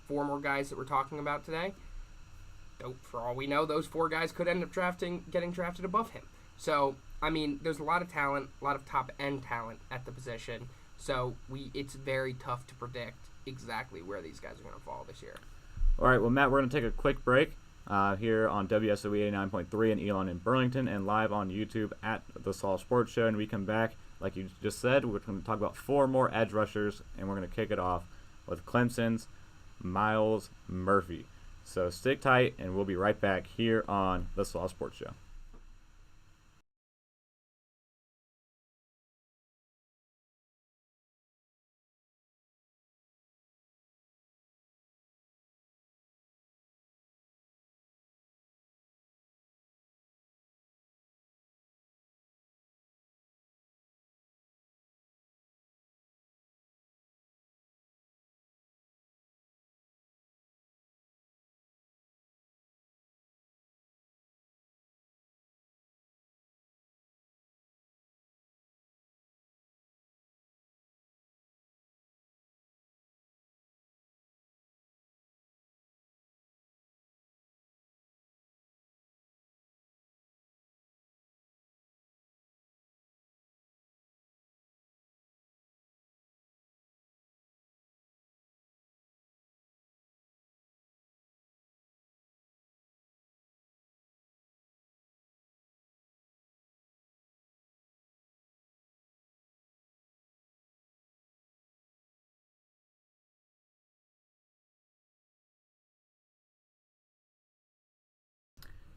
4 more guys that we're talking about today. For all we know, those 4 guys could end up getting drafted above him. So, there's a lot of talent, a lot of top-end talent at the position. So, it's very tough to predict exactly where these guys are going to fall this year. All right, well, Matt, we're going to take a quick break here on WSOE 89.3 in Elon and Burlington, and live on YouTube at the Saul Sports Show. And we come back, like you just said, we're going to talk about 4 more edge rushers, and we're going to kick it off with Clemson's Myles Murphy. So stick tight, and we'll be right back here on the Saul Sports Show.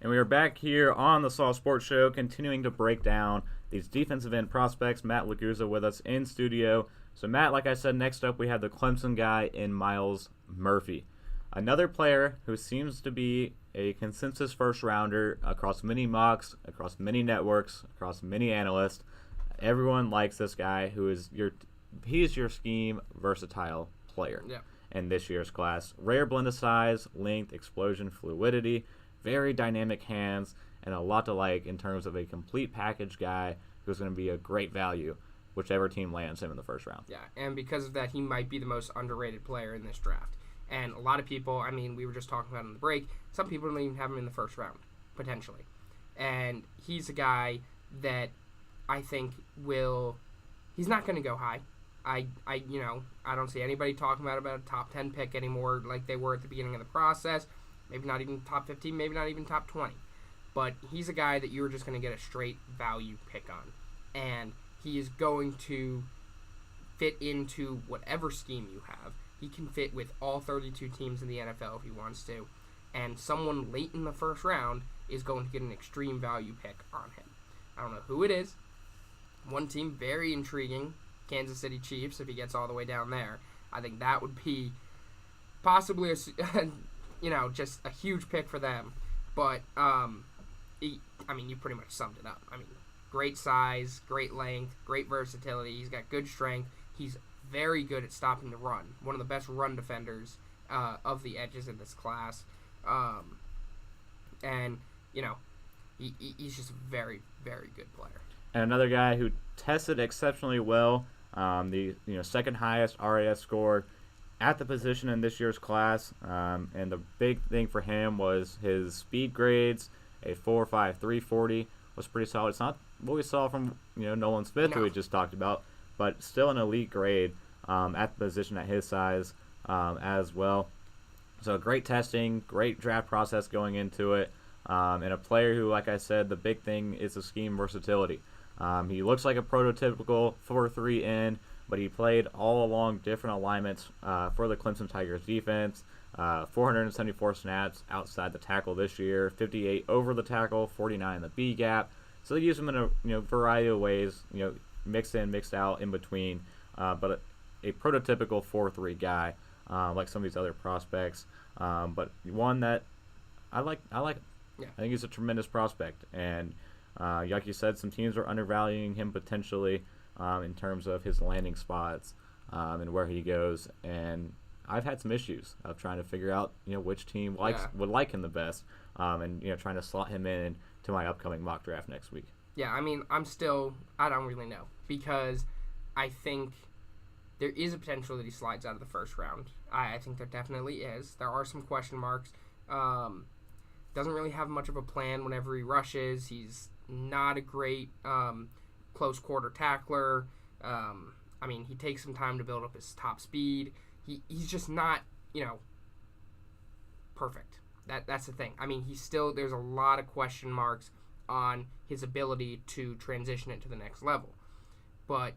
And we are back here on the Saul Sports Show, continuing to break down these defensive end prospects. Matt Laguza with us in studio. So, Matt, like I said, next up we have the Clemson guy in Myles Murphy. Another player who seems to be a consensus first-rounder across many mocks, across many networks, across many analysts. Everyone likes this guy who is he's your scheme versatile player in this year's class. Rare blend of size, length, explosion, fluidity. Very dynamic hands, and a lot to like in terms of a complete package guy who's going to be a great value, whichever team lands him in the first round. Yeah, and because of that, he might be the most underrated player in this draft. And a lot of people, we were just talking about in the break, some people don't even have him in the first round, potentially. And he's a guy that I think he's not going to go high. I don't see anybody talking about a top 10 pick anymore like they were at the beginning of the process. Maybe not even top 15, maybe not even top 20. But he's a guy that you're just going to get a straight value pick on. And he is going to fit into whatever scheme you have. He can fit with all 32 teams in the NFL if he wants to. And someone late in the first round is going to get an extreme value pick on him. I don't know who it is. One team, very intriguing, Kansas City Chiefs, if he gets all the way down there. I think that would be possibly just a huge pick for them. But, you pretty much summed it up. Great size, great length, great versatility. He's got good strength. He's very good at stopping the run. One of the best run defenders of the edges in this class. He's just a very, very good player. And another guy who tested exceptionally well, the second highest RAS score at the position in this year's class, and the big thing for him was his speed grades. A 4.5 340 was pretty solid. It's not what we saw from Nolan Smith, who we just talked about, but still an elite grade at the position at his size as well. So great testing, great draft process going into it, and a player who, like I said, the big thing is the scheme versatility. He looks like a prototypical 4-3 end, but he played all along different alignments for the Clemson Tigers defense. 474 snaps outside the tackle this year, 58 over the tackle, 49 in the B gap. So they use him in a variety of ways, mixed in, mixed out, in between. But a prototypical 4-3 guy, like some of these other prospects. But one that I like. Yeah. I think he's a tremendous prospect, and like you said, some teams are undervaluing him potentially in terms of his landing spots and where he goes. And I've had some issues of trying to figure out which team would like him the best, and trying to slot him in to my upcoming mock draft next week. Yeah, I mean, I don't really know, because I think there is a potential that he slides out of the first round. I think there definitely is. There are some question marks. Doesn't really have much of a plan whenever he rushes. He's not a great close quarter tackler. I mean, he takes some time to build up his top speed. He's just not, perfect. That's the thing. I mean, there's a lot of question marks on his ability to transition it to the next level. But,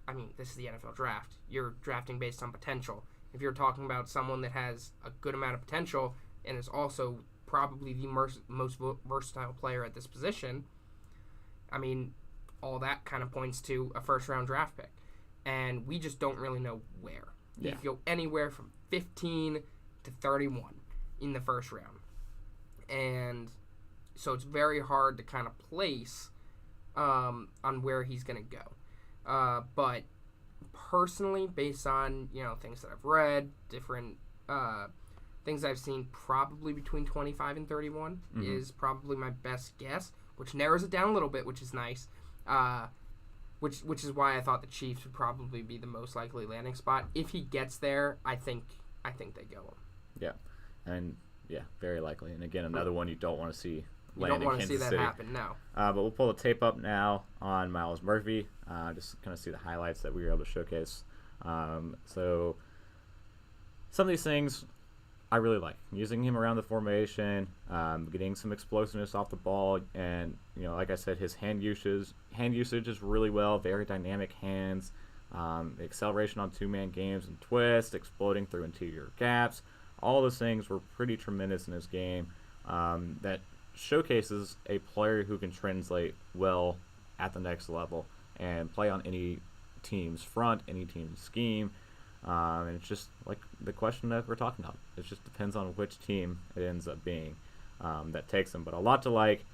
I mean, this is the NFL draft. You're drafting based on potential. If you're talking about someone that has a good amount of potential and is also probably the most versatile player at this position, I mean, all that kind of points to a first-round draft pick. And we just don't really know where. Yeah. You can go anywhere from 15 to 31 in the first round. And so it's very hard to kind of place on where he's going to go. But personally, based on, things that I've read, different things I've seen, probably between 25 and 31 is probably my best guess, which narrows it down a little bit, which is nice. Which is why I thought the Chiefs would probably be the most likely landing spot. If he gets there, I think they go him. Yeah, and very likely. And again, another one you don't want to see land in Kansas City. You don't want to see that happen, no. But we'll pull the tape up now on Myles Murphy, just kind of see the highlights that we were able to showcase. So some of these things I really like. Using him around the formation, getting some explosiveness off the ball, and like I said, his hand usage is really well. Very dynamic hands, acceleration on two-man games and twists, exploding through interior gaps. All those things were pretty tremendous in his game. That showcases a player who can translate well at the next level and play on any team's front, any team's scheme. And it's just like the question that we're talking about. It just depends on which team it ends up being that takes him. But a lot to like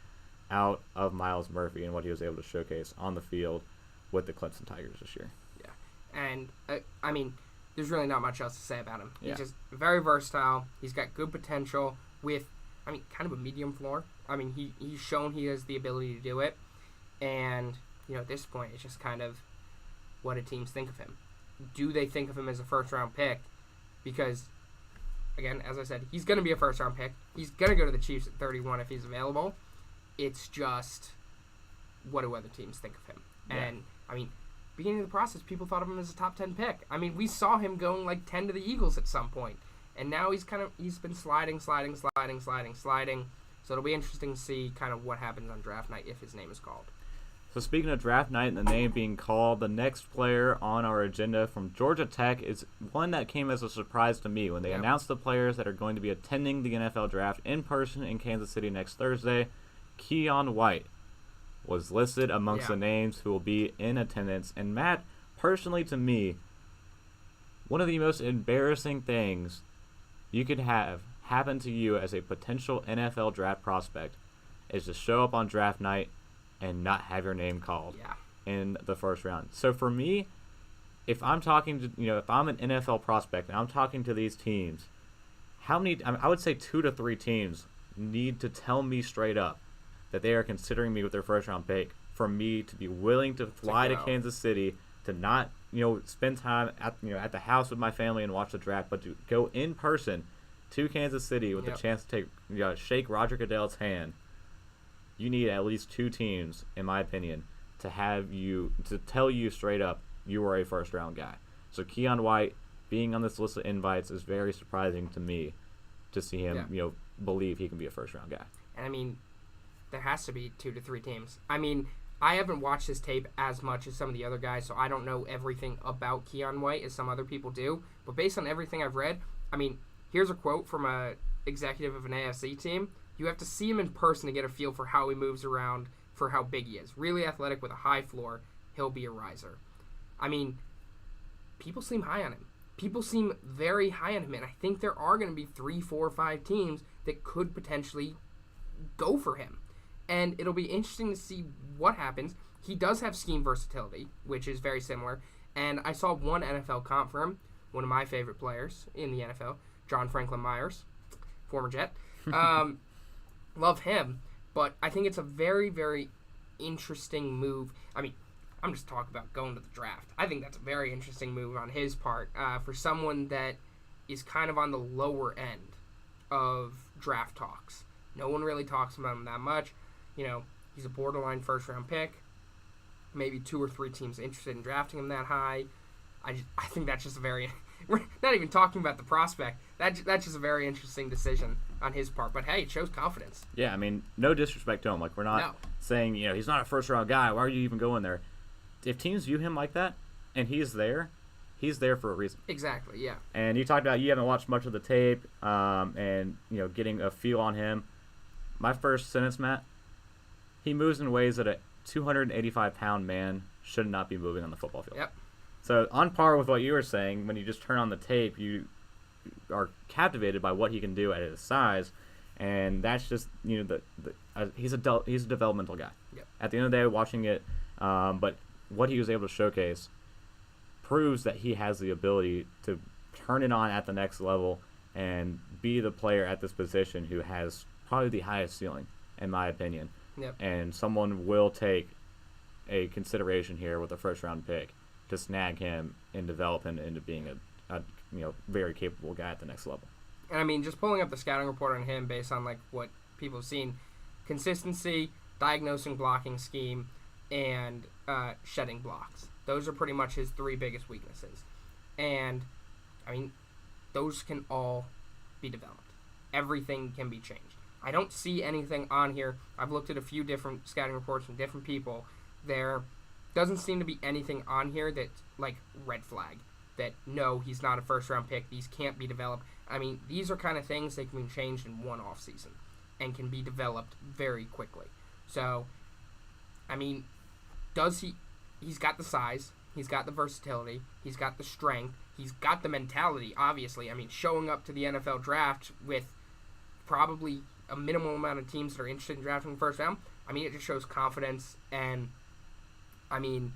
out of Myles Murphy and what he was able to showcase on the field with the Clemson Tigers this year. Yeah, and I mean, there's really not much else to say about him. Yeah. He's just very versatile. He's got good potential with, kind of a medium floor. He's shown he has the ability to do it. And, at this point, it's just kind of what do teams think of him. Do they think of him as a first-round pick? Because, again, as I said, he's going to be a first-round pick. He's going to go to the Chiefs at 31 if he's available. It's just, what do other teams think of him? Yeah. And, beginning of the process, people thought of him as a top 10 pick. We saw him going like 10 to the Eagles at some point. And now he's been sliding. So it'll be interesting to see kind of what happens on draft night if his name is called. So speaking of draft night and the name being called, the next player on our agenda from Georgia Tech is one that came as a surprise to me when they announced the players that are going to be attending the NFL draft in person in Kansas City next Thursday. Keion White was listed amongst the names who will be in attendance. And Matt, personally to me, one of the most embarrassing things you could have happen to you as a potential NFL draft prospect is to show up on draft night and not have your name called in the first round. So for me, if I'm talking to, if I'm an NFL prospect and I'm talking to these teams, how many, I would say 2 to 3 teams need to tell me straight up, that they are considering me with their first-round pick, for me to be willing to fly to Kansas City, to not, spend time at the house with my family and watch the draft, but to go in person to Kansas City with the chance to shake Roger Goodell's hand. You need at least 2 teams, in my opinion, to tell you straight up you are a first-round guy. So Keion White being on this list of invites is very surprising to me, to see him, believe he can be a first-round guy. And I mean, there has to be 2 to 3 teams. I mean, I haven't watched his tape as much as some of the other guys, so I don't know everything about Keion White as some other people do. But based on everything I've read, I mean, here's a quote from a executive of an AFC team. You have to see him in person to get a feel for how he moves around, for how big he is. Really athletic with a high floor. He'll be a riser. I mean, people seem high on him. People seem very high on him, and I think there are going to be 3, 4, 5 teams that could potentially go for him. And it'll be interesting to see what happens. He does have scheme versatility, which is very similar. And I saw one NFL comp for him, one of my favorite players in the NFL, John Franklin Myers, former Jet. Love him. But I think it's a very, very interesting move. I mean, I'm just talking about going to the draft. I think that's a very interesting move on his part for someone that is kind of on the lower end of draft talks. No one really talks about him that much. He's a borderline first-round pick. Maybe 2 or 3 teams interested in drafting him that high. I think that's just a very... We're not even talking about the prospect. That's just a very interesting decision on his part. But, hey, it shows confidence. Yeah, I mean, no disrespect to him. Like, we're not saying, he's not a first-round guy. Why are you even going there? If teams view him like that and he's there for a reason. Exactly, yeah. And you talked about you haven't watched much of the tape and, getting a feel on him. My first sentence, Matt, he moves in ways that a 285-pound man should not be moving on the football field. Yep. So on par with what you were saying, when you just turn on the tape, you are captivated by what he can do at his size, and that's just he's a developmental guy. Yep. At the end of the day, watching it, but what he was able to showcase proves that he has the ability to turn it on at the next level and be the player at this position who has probably the highest ceiling, in my opinion. Yep. And someone will take a consideration here with a first-round pick to snag him and develop him into being a very capable guy at the next level. And I mean, just pulling up the scouting report on him based on what people have seen, consistency, diagnosing blocking scheme, and shedding blocks. Those are pretty much his 3 biggest weaknesses. And I mean, those can all be developed. Everything can be changed. I don't see anything on here. I've looked at a few different scouting reports from different people. There doesn't seem to be anything on here that's red flag. That, no, he's not a first-round pick. These can't be developed. I mean, these are kind of things that can be changed in one offseason and can be developed very quickly. So, I mean, he's got the size. He's got the versatility. He's got the strength. He's got the mentality, obviously. I mean, showing up to the NFL draft with probably a minimal amount of teams that are interested in drafting the first round, I mean, it just shows confidence. And, I mean,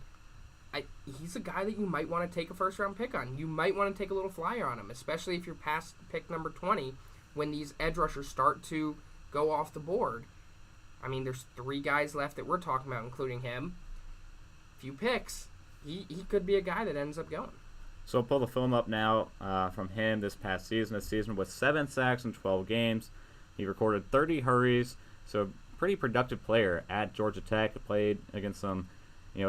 he's a guy that you might want to take a first-round pick on. You might want to take a little flyer on him, especially if you're past pick number 20 when these edge rushers start to go off the board. I mean, there's 3 guys left that we're talking about, including him. Few picks. He could be a guy that ends up going. So I'll pull the film up now from him this past season. This season with 7 sacks in 12 games. He recorded 30 hurries, so a pretty productive player at Georgia Tech. He played against some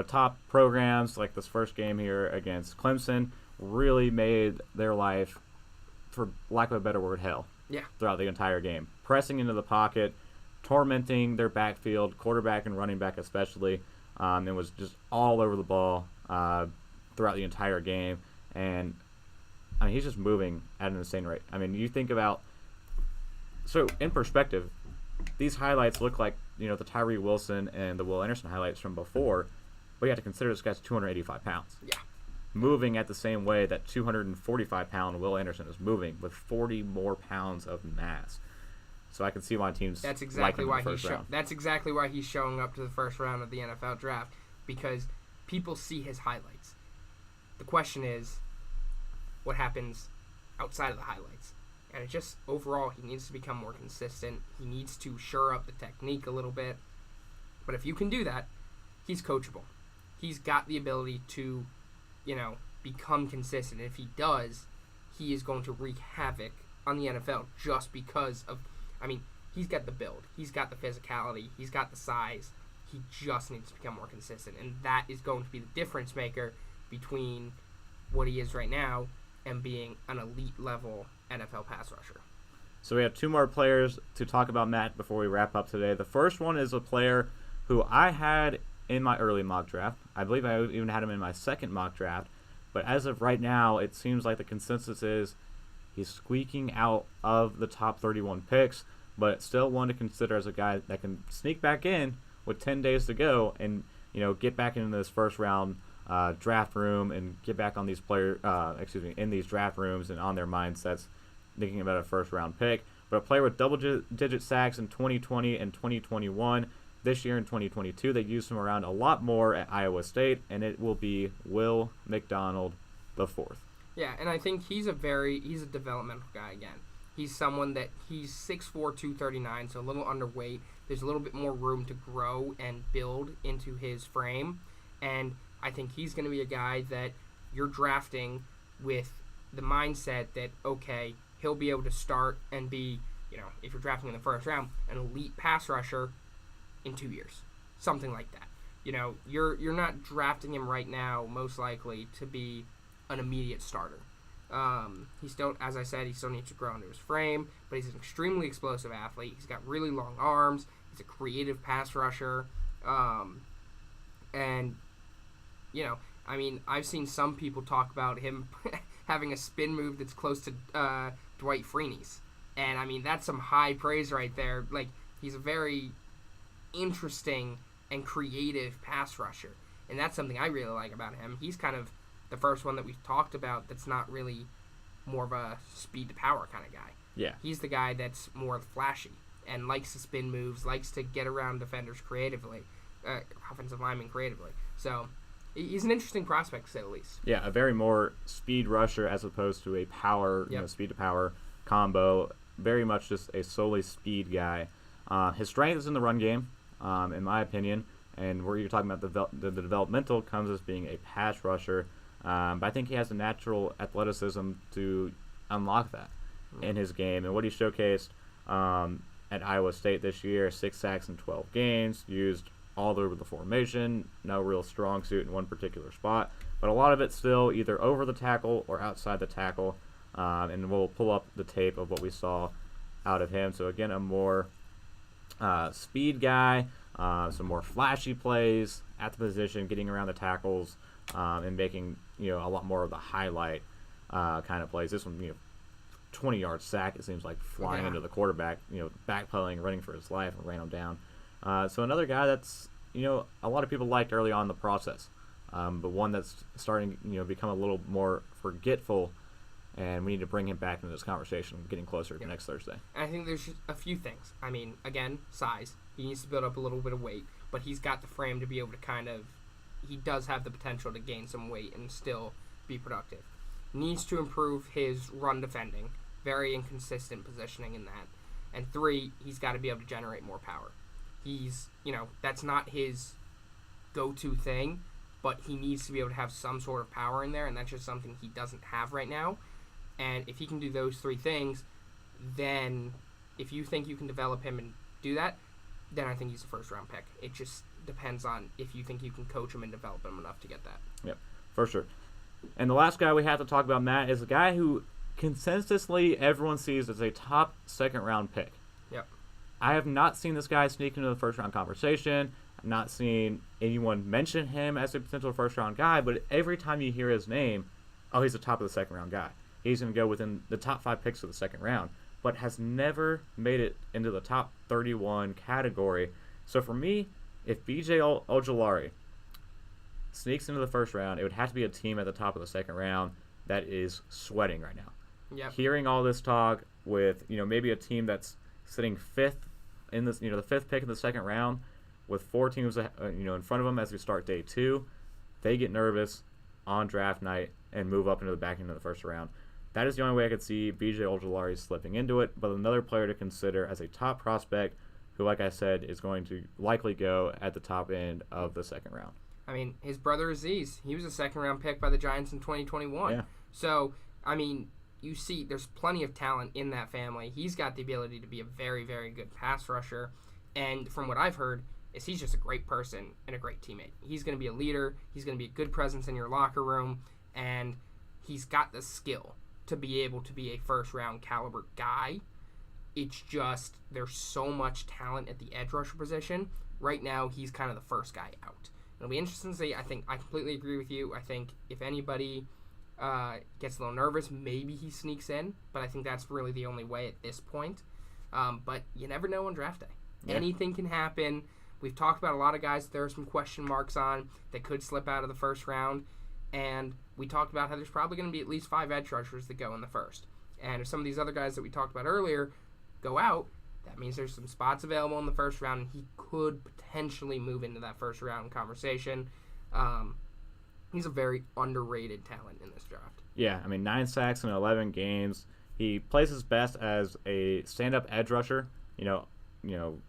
top programs, like this first game here against Clemson. Really made their life, for lack of a better word, hell. Yeah. Throughout the entire game. Pressing into the pocket, tormenting their backfield, quarterback and running back especially, and was just all over the ball throughout the entire game. And I mean, he's just moving at an insane rate. I mean, you think about, so in perspective, these highlights look like the Tyree Wilson and the Will Anderson highlights from before, but you have to consider this guy's 285 pounds. Yeah. Moving at the same way that 245-pound Will Anderson is moving, with 40 more pounds of mass. So I can see why teams That's exactly why he's showing up to the first round of the NFL draft, because people see his highlights. The question is, what happens outside of the highlights? And it just, overall, he needs to become more consistent. He needs to shore up the technique a little bit. But if you can do that, he's coachable. He's got the ability to, become consistent. If he does, he is going to wreak havoc on the NFL just because of, he's got the build. He's got the physicality. He's got the size. He just needs to become more consistent. And that is going to be the difference maker between what he is right now and being an elite level NFL pass rusher. So we have two more players to talk about, Matt, before we wrap up today. The first one is a player who I had in my early mock draft. I believe I even had him in my second mock draft. But as of right now, it seems like the consensus is he's squeaking out of the top 31 picks, but still one to consider as a guy that can sneak back in with 10 days to go and, get back into this first round draft room and get back on these in these draft rooms and on their mindsets, thinking about a first round pick. But a player with double-digit sacks in 2020 and 2021. This year in 2022, they used him around a lot more at Iowa State, and it will be Will McDonald IV. Yeah, and I think he's a developmental guy again. He's someone that he's 6'4", 239, so a little underweight. There's a little bit more room to grow and build into his frame, and I think he's going to be a guy that you're drafting with the mindset that, okay, he'll be able to start and be, if you're drafting in the first round, an elite pass rusher in 2 years, something like that. You're not drafting him right now, most likely, to be an immediate starter. He still, as I said, he still needs to grow into his frame, but he's an extremely explosive athlete. He's got really long arms. He's a creative pass rusher. And, I've seen some people talk about him having a spin move that's close to Dwight Freeney's. And, that's some high praise right there. Like, he's a very interesting and creative pass rusher, and that's something I really like about him. He's kind of the first one that we've talked about that's not really more of a speed to power kind of guy. Yeah, he's the guy that's more flashy and likes to spin moves, likes to get around defenders creatively, offensive linemen creatively. So he's an interesting prospect, to say the least. Yeah, a very more speed rusher as opposed to a power, speed to power combo. Very much just a solely speed guy. His strength is in the run game. In my opinion, and where you're talking about the developmental comes as being a pass rusher, but I think he has the natural athleticism to unlock that in his game, and what he showcased at Iowa State this year, 6 sacks in 12 games, used all over the formation, no real strong suit in one particular spot, but a lot of it still either over the tackle or outside the tackle, and we'll pull up the tape of what we saw out of him. So again, a more speed guy, some more flashy plays at the position, getting around the tackles, and making a lot more of the highlight kind of plays. This one, 20-yard sack, it seems like flying into the quarterback, backpedaling, running for his life, and ran him down. So another guy that's a lot of people liked early on in the process, but one that's starting become a little more forgetful. And we need to bring him back into this conversation getting closer to next Thursday. I think there's just a few things. Again, size. He needs to build up a little bit of weight, but he's got the frame to be able to he does have the potential to gain some weight and still be productive. Needs to improve his run defending. Very inconsistent positioning in that. And 3, he's got to be able to generate more power. He's, that's not his go-to thing, but he needs to be able to have some sort of power in there, and that's just something he doesn't have right now. And if he can do those 3 things, then if you think you can develop him and do that, then I think he's a first-round pick. It just depends on if you think you can coach him and develop him enough to get that. Yep, for sure. And the last guy we have to talk about, Matt, is a guy who consensusly everyone sees as a top second-round pick. Yep. I have not seen this guy sneak into the first-round conversation. I've not seen anyone mention him as a potential first-round guy, but every time you hear his name, he's the top of the second-round guy. He's going to go within the top 5 picks of the second round, but has never made it into the top 31 category. So for me, if B.J. Ojulari sneaks into the first round, it would have to be a team at the top of the second round that is sweating right now. Yep. Hearing all this talk with, maybe a team that's sitting 5th in this, the 5th pick of the second round with 4 teams, in front of them as we start day 2, they get nervous on draft night and move up into the back end of the first round. That is the only way I could see B.J. Ojulari slipping into it, but another player to consider as a top prospect who, like I said, is going to likely go at the top end of the second round. I mean, his brother Aziz, he was a second-round pick by the Giants in 2021. Yeah. So, I mean, you see there's plenty of talent in that family. He's got the ability to be a very, very good pass rusher. And from what I've heard, is he's just a great person and a great teammate. He's going to be a leader. He's going to be a good presence in your locker room. And he's got the skill to be able to be a first-round caliber guy. It's just there's so much talent at the edge rusher position. Right now, he's kind of the first guy out. It'll be interesting to see. I think I completely agree with you. I think if anybody gets a little nervous, maybe he sneaks in. But I think that's really the only way at this point. But you never know on draft day. Yeah. Anything can happen. We've talked about a lot of guys that there are some question marks on that could slip out of the first round. And we talked about how there's probably going to be at least 5 edge rushers that go in the first. And if some of these other guys that we talked about earlier go out, that means there's some spots available in the first round, and he could potentially move into that first round conversation. He's a very underrated talent in this draft. Yeah, I mean, 9 sacks in 11 games. He plays his best as a stand-up edge rusher. You know,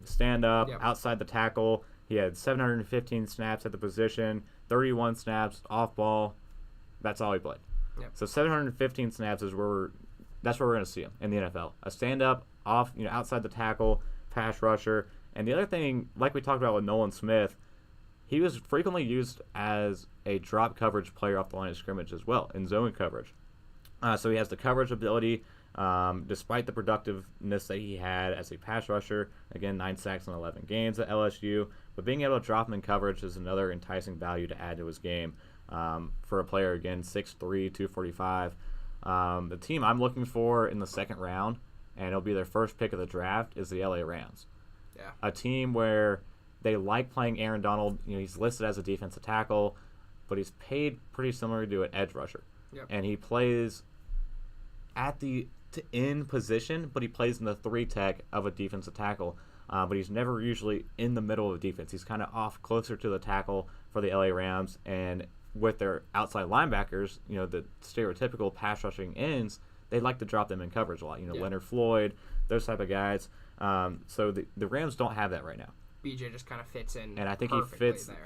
stand up, yep. Outside the tackle. He had 715 snaps at the position, 31 snaps off ball. That's all he played. Yep. So 715 snaps is that's where we're going to see him in the NFL. A stand-up, off, outside the tackle, pass rusher. And the other thing, like we talked about with Nolan Smith, he was frequently used as a drop coverage player off the line of scrimmage as well, in zone coverage. So he has the coverage ability, despite the productiveness that he had as a pass rusher. Again, 9 sacks in 11 games at LSU. But being able to drop him in coverage is another enticing value to add to his game for a player, again, 6'3", 245. The team I'm looking for in the second round, and it'll be their first pick of the draft, is the LA Rams. Yeah. A team where they like playing Aaron Donald. He's listed as a defensive tackle, but he's paid pretty similar to an edge rusher. Yep. And he plays at the end position, but he plays in the 3-tech of a defensive tackle. But he's never usually in the middle of the defense. He's kind of off closer to the tackle for the LA Rams. And with their outside linebackers, the stereotypical pass rushing ends, they like to drop them in coverage a lot. Yeah. Leonard Floyd, those type of guys. So the Rams don't have that right now. BJ just kind of fits in, and I think there.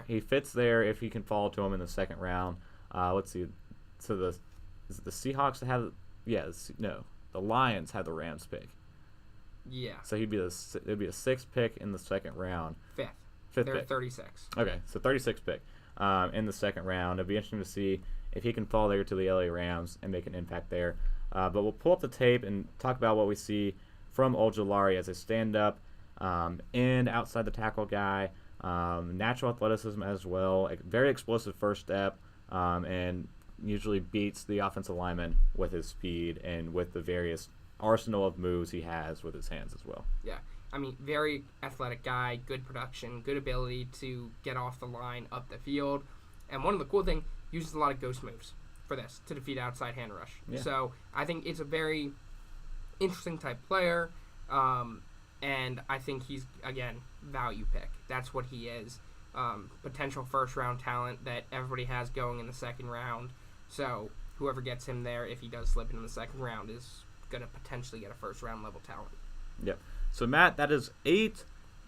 He fits there if he can fall to him in the second round. Let's see. So is it the Seahawks that have? Yeah, the Lions had the Rams pick. Yeah. So it'd be a 6th pick in the second round. 5th. They're pick. 36. Okay, so 36th pick in the second round. It'd be interesting to see if he can fall there to the LA Rams and make an impact there. But we'll pull up the tape and talk about what we see from Ojulari as a stand-up and outside the tackle guy. Natural athleticism as well. A very explosive first step, and usually beats the offensive lineman with his speed and with the various arsenal of moves he has with his hands as well. Yeah. I mean, very athletic guy, good production, good ability to get off the line, up the field. And one of the cool things, uses a lot of ghost moves for this to defeat outside hand rush. Yeah. So I think it's a very interesting type player. And I think he's, again, value pick. That's what he is. Potential first-round talent that everybody has going in the second round. So whoever gets him there, if he does slip into the second round, is going to potentially get a first-round level talent. Yep. So, Matt, that is 8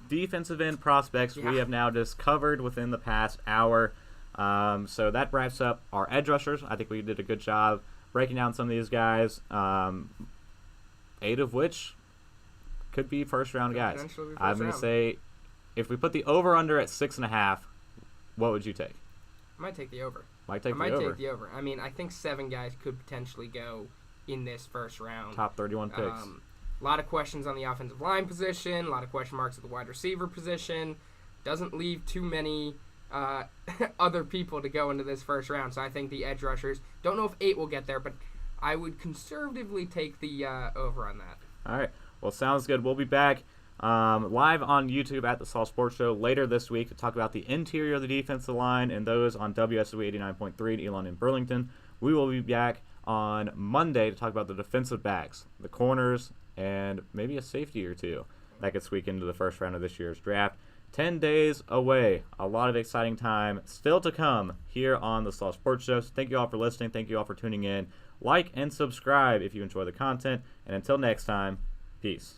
defensive end prospects we have now just covered within the past hour. So that wraps up our edge rushers. I think we did a good job breaking down some of these guys, 8 of which could be first-round guys. I'm going to say, if we put the over-under at 6.5, what would you take? I might take the over. Take the over. I mean, I think 7 guys could potentially go in this first round. Top 31 picks. A lot of questions on the offensive line position, a lot of question marks at the wide receiver position. Doesn't leave too many other people to go into this first round. So I think the edge rushers, don't know if 8 will get there, but I would conservatively take the over on that. All right. Well, sounds good. We'll be back live on YouTube at the Saul Sports Show later this week to talk about the interior of the defensive line and those on WSOE 89.3 in Elon and Burlington. We will be back on Monday to talk about the defensive backs, the corners, and maybe a safety or two that could squeak into the first round of this year's draft. 10 days away. A lot of exciting time still to come here on the Saul Sports Show. So thank you all for listening. Thank you all for tuning in. Like and subscribe if you enjoy the content. And until next time, peace.